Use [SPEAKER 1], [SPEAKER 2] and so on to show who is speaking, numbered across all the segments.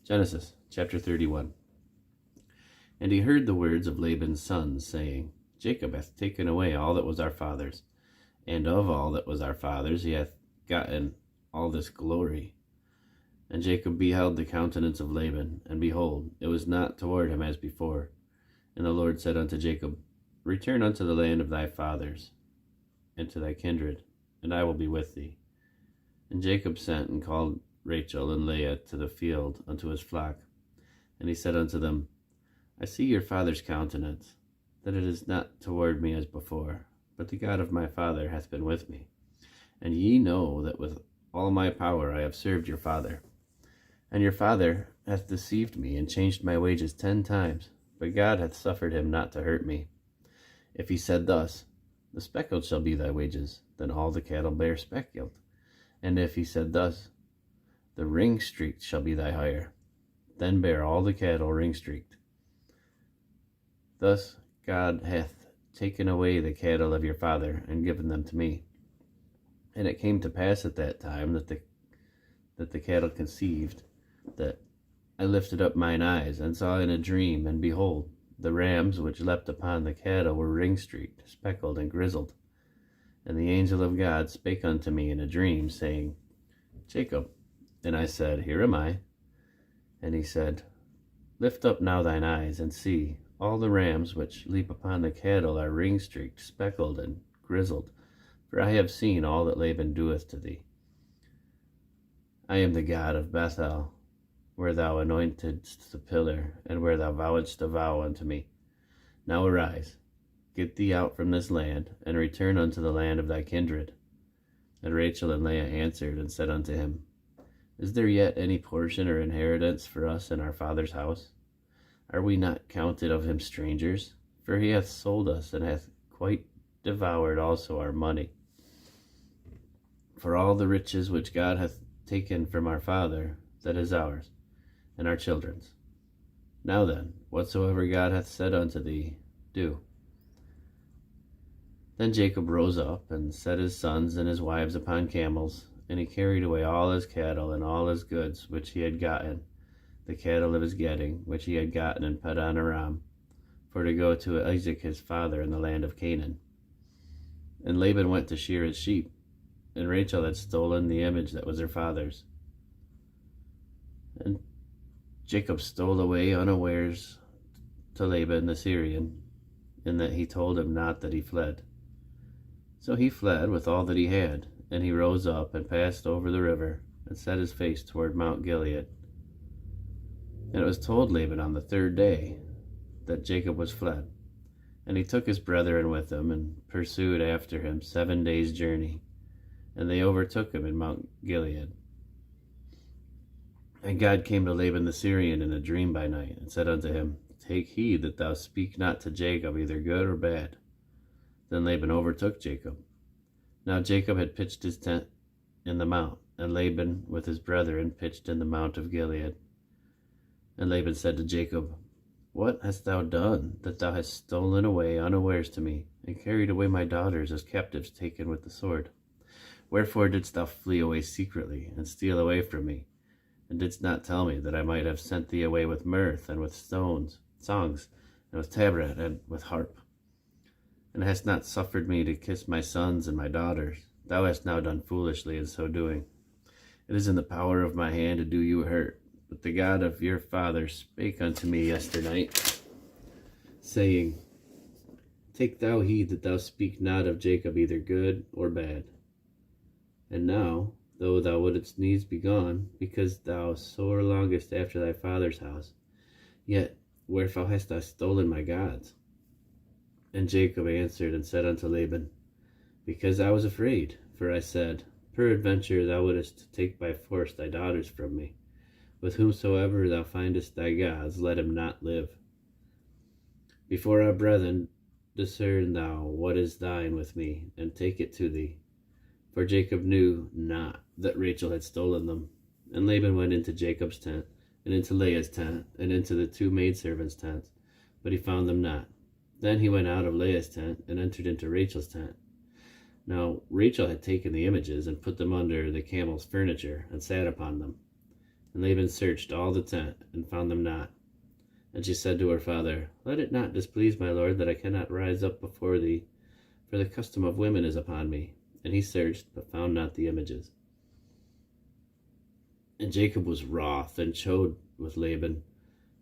[SPEAKER 1] Genesis chapter 31. And he heard the words of Laban's sons, saying, Jacob hath taken away all that was our father's, and of all that was our father's he hath gotten all this glory. And Jacob beheld the countenance of Laban, and behold, it was not toward him as before. And the Lord said unto Jacob, Return unto the land of thy fathers, and to thy kindred, and I will be with thee. And Jacob sent and called Rachel and Leah to the field unto his flock. And he said unto them, I see your father's countenance, that it is not toward me as before, but the God of my father hath been with me. And ye know that with all my power I have served your father. And your father hath deceived me, and changed my wages 10 times, but God hath suffered him not to hurt me. If he said thus, The speckled shall be thy wages, then all the cattle bear speckled. And if he said thus, The ring-streaked shall be thy hire, then bear all the cattle ring-streaked. Thus God hath taken away the cattle of your father, and given them to me. And it came to pass at that time that the cattle conceived, that I lifted up mine eyes, and saw in a dream, and behold, the rams which leapt upon the cattle were ring-streaked, speckled, and grizzled. And the angel of God spake unto me in a dream, saying, Jacob. And I said, Here am I. And he said, Lift up now thine eyes, and see, all the rams which leap upon the cattle are ring-streaked, speckled, and grizzled. For I have seen all that Laban doeth to thee. I am the God of Bethel, where thou anointedst the pillar, and where thou vowedst a vow unto me. Now arise, get thee out from this land, and return unto the land of thy kindred. And Rachel and Leah answered and said unto him, Is there yet any portion or inheritance for us in our father's house? Are we not counted of him strangers? For he hath sold us, and hath quite devoured also our money. For all the riches which God hath taken from our father, that is ours, and our children's. Now then, whatsoever God hath said unto thee, do. Then Jacob rose up, and set his sons and his wives upon camels, and he carried away all his cattle and all his goods which he had gotten, the cattle of his getting, which he had gotten in Padan Aram, for to go to Isaac his father in the land of Canaan. And Laban went to shear his sheep, and Rachel had stolen the image that was her father's. And Jacob stole away unawares to Laban the Syrian, in that he told him not that he fled. So he fled with all that he had, and he rose up and passed over the river, and set his face toward Mount Gilead. And it was told Laban on the 3rd day that Jacob was fled. And he took his brethren with him, and pursued after him 7 days' journey, and they overtook him in Mount Gilead. And God came to Laban the Syrian in a dream by night, and said unto him, Take heed that thou speak not to Jacob either good or bad. Then Laban overtook Jacob. Now Jacob had pitched his tent in the mount, and Laban with his brethren pitched in the mount of Gilead. And Laban said to Jacob, What hast thou done, that thou hast stolen away unawares to me, and carried away my daughters as captives taken with the sword? Wherefore didst thou flee away secretly, and steal away from me, and didst not tell me that I might have sent thee away with mirth, and with songs, and with tabret, and with harp? And hast not suffered me to kiss my sons and my daughters. Thou hast now done foolishly in so doing. It is in the power of my hand to do you hurt. But the God of your father spake unto me yesternight, saying, Take thou heed that thou speak not of Jacob either good or bad. And now, though thou wouldst needs be gone, because thou sore longest after thy father's house, yet wherefore hast thou stolen my gods? And Jacob answered and said unto Laban, Because I was afraid, for I said, Peradventure thou wouldest take by force thy daughters from me. With whomsoever thou findest thy gods, let him not live. Before our brethren discern thou what is thine with me, and take it to thee. For Jacob knew not that Rachel had stolen them. And Laban went into Jacob's tent, and into Leah's tent, and into the 2 maidservants' tents, but he found them not. Then he went out of Leah's tent, and entered into Rachel's tent. Now Rachel had taken the images, and put them under the camel's furniture, and sat upon them. And Laban searched all the tent, and found them not. And she said to her father, Let it not displease my lord that I cannot rise up before thee, for the custom of women is upon me. And he searched, but found not the images. And Jacob was wroth, and chode with Laban.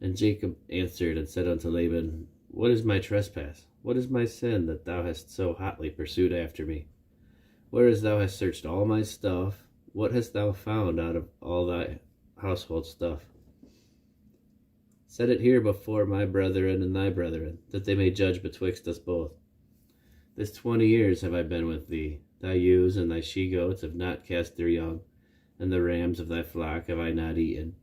[SPEAKER 1] And Jacob answered and said unto Laban, What is my trespass? What is my sin, that thou hast so hotly pursued after me? Whereas thou hast searched all my stuff, what hast thou found out of all thy household stuff? Set it here before my brethren and thy brethren, that they may judge betwixt us both. This 20 years have I been with thee. Thy ewes and thy she-goats have not cast their young, and the rams of thy flock have I not eaten.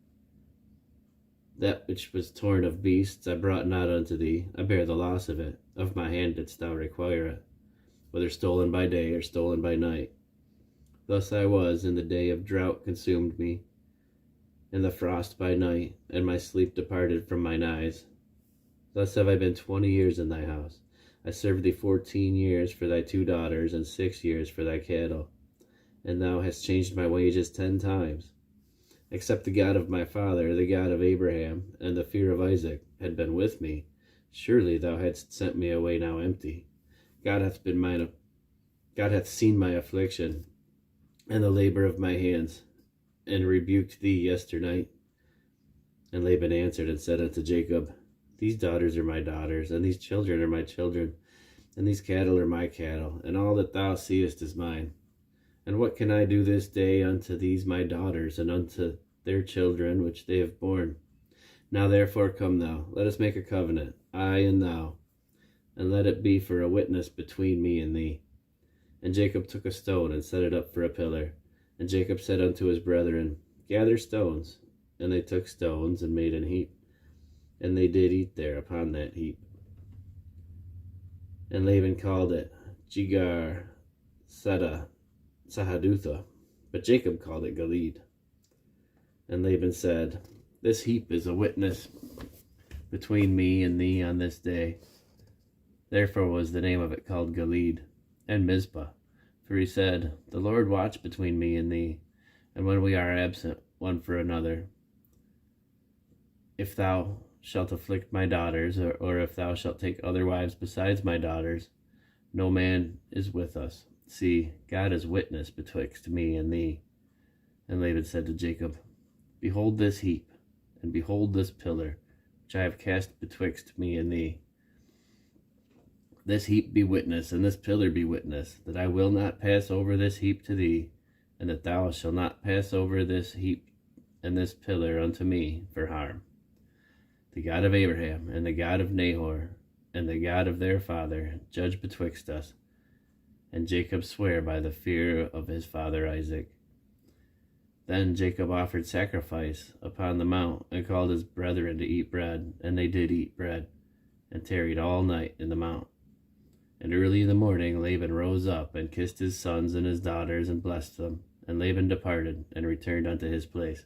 [SPEAKER 1] That which was torn of beasts I brought not unto thee. I bear the loss of it. Of my hand didst thou require it, whether stolen by day or stolen by night. Thus I was, in the day of drought consumed me, and the frost by night, and my sleep departed from mine eyes. Thus have I been 20 years in thy house. I served thee 14 years for thy 2 daughters, and 6 years for thy cattle. And thou hast changed my wages 10 times. Except the God of my father, the God of Abraham, and the fear of Isaac, had been with me, surely thou hadst sent me away now empty. God hath seen my affliction, and the labor of my hands, and rebuked thee yesternight. And Laban answered and said unto Jacob, These daughters are my daughters, and these children are my children, and these cattle are my cattle, and all that thou seest is mine. And what can I do this day unto these my daughters, and unto their children which they have borne? Now therefore come thou, let us make a covenant, I and thou, and let it be for a witness between me and thee. And Jacob took a stone, and set it up for a pillar. And Jacob said unto his brethren, Gather stones. And they took stones, and made an heap. And they did eat there upon that heap. And Laban called it Jegar Sahadutha, but Jacob called it Gilead. And Laban said, This heap is a witness between me and thee on this day. Therefore was the name of it called Gilead. And Mizpah, for he said, The Lord watch between me and thee, and when we are absent one for another. If thou shalt afflict my daughters, or if thou shalt take other wives besides my daughters, no man is with us. See, God is witness betwixt me and thee. And Laban said to Jacob, Behold this heap, and behold this pillar, which I have cast betwixt me and thee. This heap be witness, and this pillar be witness, that I will not pass over this heap to thee, and that thou shalt not pass over this heap and this pillar unto me for harm. The God of Abraham, and the God of Nahor, and the God of their father, judge betwixt us. And Jacob sware by the fear of his father Isaac. Then Jacob offered sacrifice upon the mount, and called his brethren to eat bread, and they did eat bread, and tarried all night in the mount. And early in the morning Laban rose up, and kissed his sons and his daughters, and blessed them. And Laban departed, and returned unto his place.